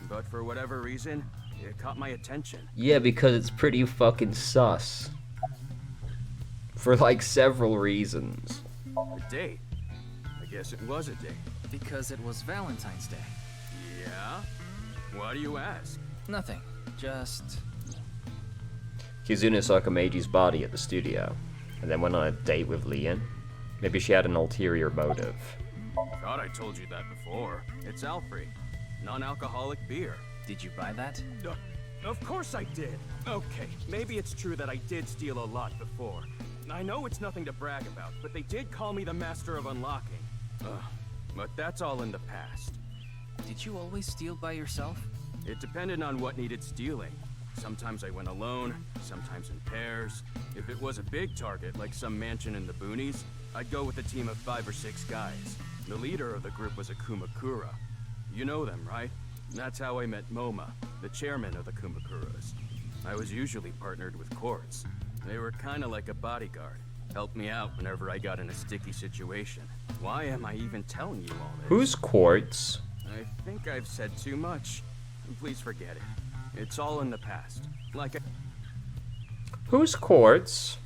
But for whatever reason, it caught my attention. Yeah, because it's pretty fucking sus. For like several reasons. A date? I guess it was a date. Because it was Valentine's Day. Yeah? Why do you ask? Nothing. Just... Kizuna saw Komeji's body at the studio, and then went on a date with Leon. Maybe she had an ulterior motive. Thought I told you that before. It's Alfred. Non-alcoholic beer. Did you buy that? Of course I did. Okay, maybe it's true that I did steal a lot before. I know it's nothing to brag about, but they did call me the master of unlocking. But that's all in the past. Did you always steal by yourself? It depended on what needed stealing. Sometimes I went alone, sometimes in pairs. If it was a big target, like some mansion in the boonies, I'd go with a team of 5 or 6 guys. The leader of the group was a Kumakura. You know them, right? That's how I met Moma, the chairman of the Kumakuras. I was usually partnered with Quartz. They were kinda like a bodyguard. Helped me out whenever I got in a sticky situation. Why am I even telling you all this? Who's Quartz? I think I've said too much. Please forget it. It's all in the past. Like Who's Quartz?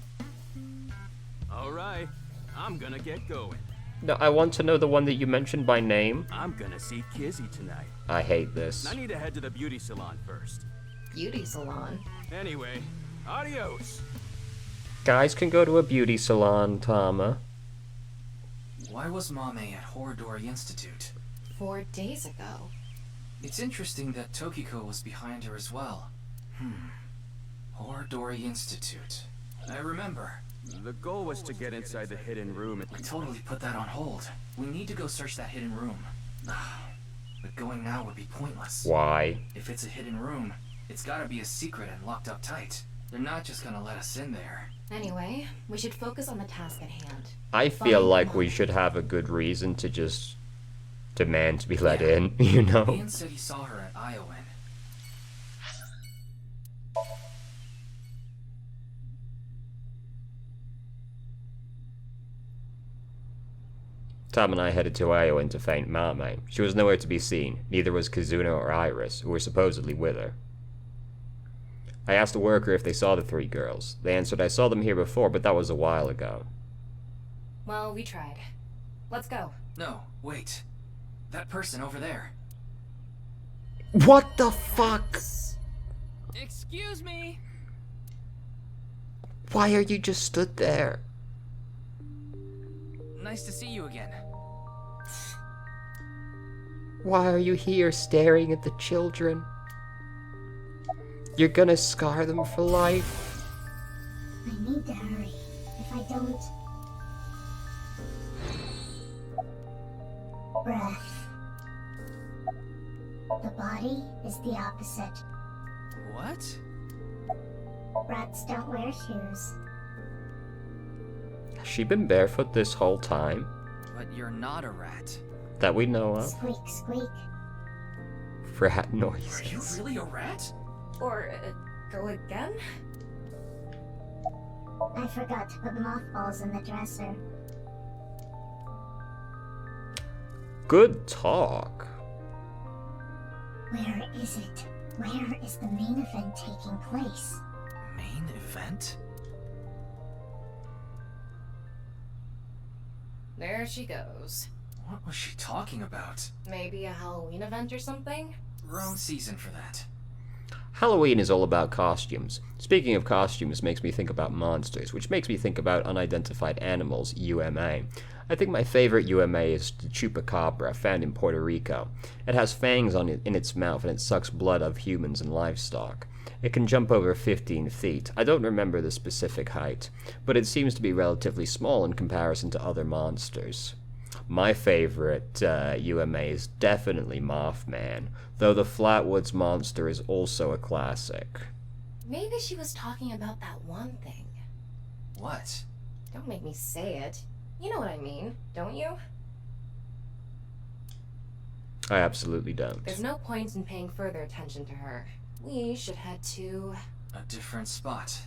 Alright, I'm gonna get going. No, I want to know the one that you mentioned by name. I'm gonna see Kizzy tonight. I hate this. I need to head to the beauty salon first. Beauty salon? Anyway, adios! Guys can go to a beauty salon, Tama. Why was Mame at Horodori Institute? 4 days ago. It's interesting that Tokiko was behind her as well. Horodori Institute. I remember. The goal was to get inside the hidden room. We totally put that on hold. We need to go search that hidden room. But going now would be pointless. Why? If it's a hidden room, it's gotta be a secret and locked up tight. They're not just gonna let us in there. Anyway, we should focus on the task at hand. I feel like we should have a good reason to just demand to be let in, you know? Ian said he saw her at Iowan. Tom and I headed to Iowan to find Mame. She was nowhere to be seen. Neither was Kizuna or Iris, who were supposedly with her. I asked a worker if they saw the 3 girls. They answered, I saw them here before, but that was a while ago. Well, we tried. Let's go. No, wait. That person over there. What the fuck? Excuse me. Why are you just stood there? Nice to see you again. Why are you here staring at the children? You're gonna scar them for life. I need to hurry. If I don't... Breath. The body is the opposite. What? Rats don't wear shoes. Has she been barefoot this whole time? But you're not a rat. That we know of. Squeak, squeak. Rat noises. Are you really a rat? Or, go again? I forgot to put mothballs in the dresser. Good talk. Where is it? Where is the main event taking place? Main event? There she goes. What was she talking about? Maybe a Halloween event or something? Wrong season for that. Halloween is all about costumes. Speaking of costumes makes me think about monsters, which makes me think about unidentified animals, UMA. I think my favorite UMA is the chupacabra, found in Puerto Rico. It has fangs in its mouth and it sucks blood of humans and livestock. It can jump over 15 feet. I don't remember the specific height, but it seems to be relatively small in comparison to other monsters. My favorite UMA is definitely Mothman, though the Flatwoods monster is also a classic. Maybe she was talking about that one thing. What? Don't make me say it. You know what I mean, don't you? I absolutely don't. There's no point in paying further attention to her. We should head to... a different spot.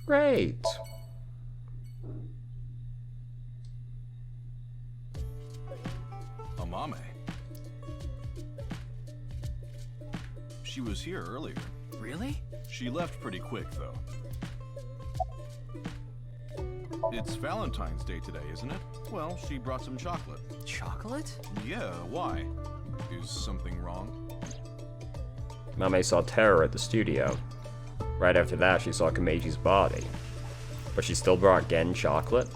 Great. Amame. She was here earlier. Really? She left pretty quick, though. It's Valentine's Day today, isn't it? Well, she brought some chocolate. Chocolate? Yeah, why? Is something wrong? Mame saw terror at the studio. Right after that, she saw Kameji's body. But she still brought Gen chocolate?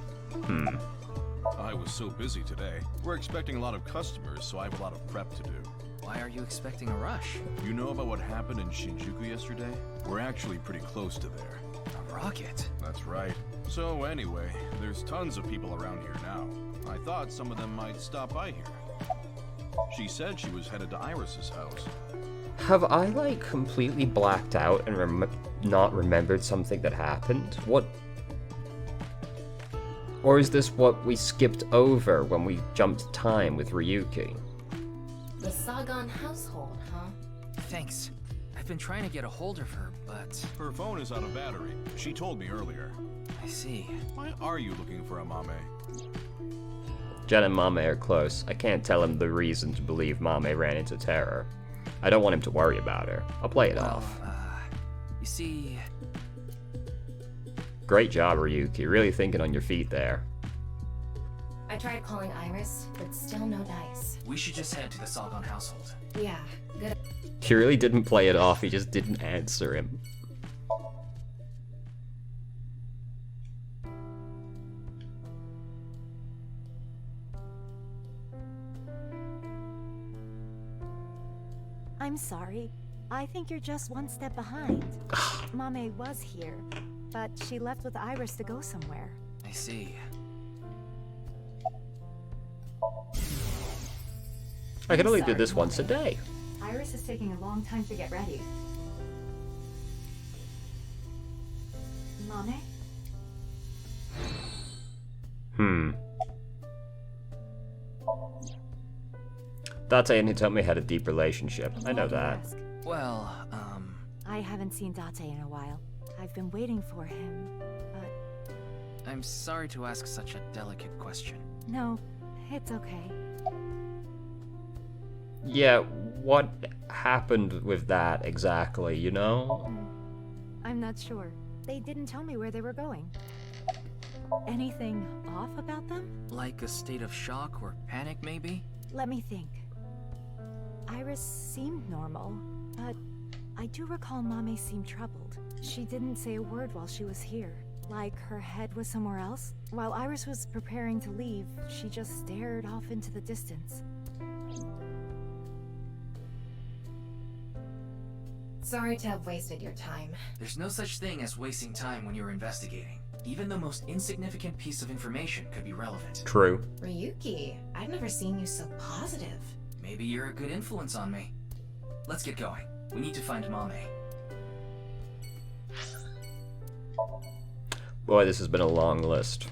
I was so busy today. We're expecting a lot of customers, so I have a lot of prep to do. Why are you expecting a rush? You know about what happened in Shinjuku yesterday? We're actually pretty close to there. A rocket? That's right. So anyway, there's tons of people around here now. I thought some of them might stop by here. She said she was headed to Iris's house. Have I, like, completely blacked out and not remembered something that happened? What? Or is this what we skipped over when we jumped time with Ryuki? The Sagan household, huh? Thanks. I've been trying to get a hold of her, but... Her phone is out of battery. She told me earlier. I see. Why are you looking for Amame? Jen and Mame are close. I can't tell him the reason to believe Mame ran into terror. I don't want him to worry about her. I'll play it off. You see, Great job, Ryuki. Really thinking on your feet there. I tried calling Iris, but still no dice. We should just head to the Salgon household. Yeah, good. He really didn't play it off, he just didn't answer him. I'm sorry. I think you're just one step behind. Mame was here, but she left with Iris to go somewhere. I see. I can only do this once a day. Iris is taking a long time to get ready. Mame? Date and Hitomi had a deep relationship. I know that. Well, I haven't seen Date in a while. I've been waiting for him, but... I'm sorry to ask such a delicate question. No, it's okay. Yeah, what happened with that exactly, you know? I'm not sure. They didn't tell me where they were going. Anything off about them? Like a state of shock or panic, maybe? Let me think. Iris seemed normal, but I do recall Mame seemed troubled. She didn't say a word while she was here, like her head was somewhere else. While Iris was preparing to leave, she just stared off into the distance. Sorry to have wasted your time. There's no such thing as wasting time when you're investigating. Even the most insignificant piece of information could be relevant. True. Ryuki, I've never seen you so positive. Maybe you're a good influence on me. Let's get going. We need to find Mame. Boy, this has been a long list.